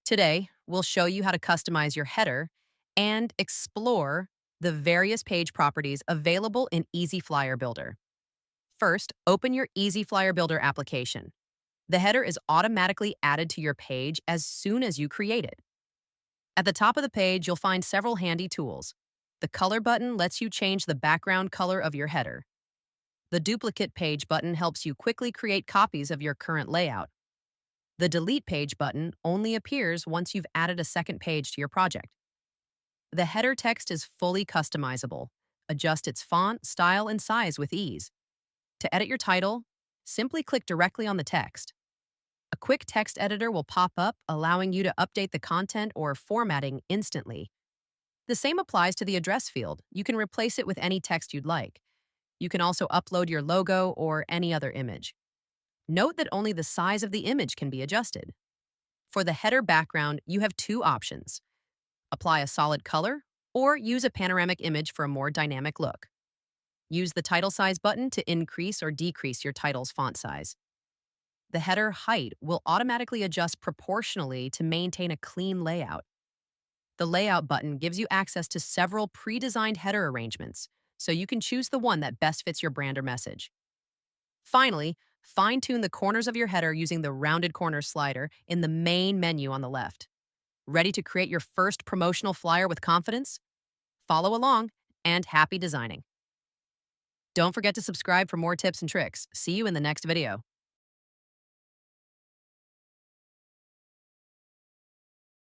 Today, we'll show you how to customize your header and explore the various page properties available in EasyFlyerBuilder. First, open your EasyFlyerBuilder application. The header is automatically added to your page as soon as you create it. At the top of the page, you'll find several handy tools. The color button lets you change the background color of your header. The duplicate page button helps you quickly create copies of your current layout. The delete page button only appears once you've added a second page to your project. The header text is fully customizable. Adjust its font, style, and size with ease. To edit your title, simply click directly on the text. A quick text editor will pop up, allowing you to update the content or formatting instantly. The same applies to the address field. You can replace it with any text you'd like. You can also upload your logo or any other image. Note that only the size of the image can be adjusted. For the header background, you have two options. Apply a solid color or use a panoramic image for a more dynamic look. Use the title size button to increase or decrease your title's font size. The header height will automatically adjust proportionally to maintain a clean layout. The layout button gives you access to several pre-designed header arrangements, so you can choose the one that best fits your brand or message. Finally, fine-tune the corners of your header using the rounded corner slider in the main menu on the left. Ready to create your first promotional flyer with confidence? Follow along, and happy designing. Don't forget to subscribe for more tips and tricks. See you in the next video.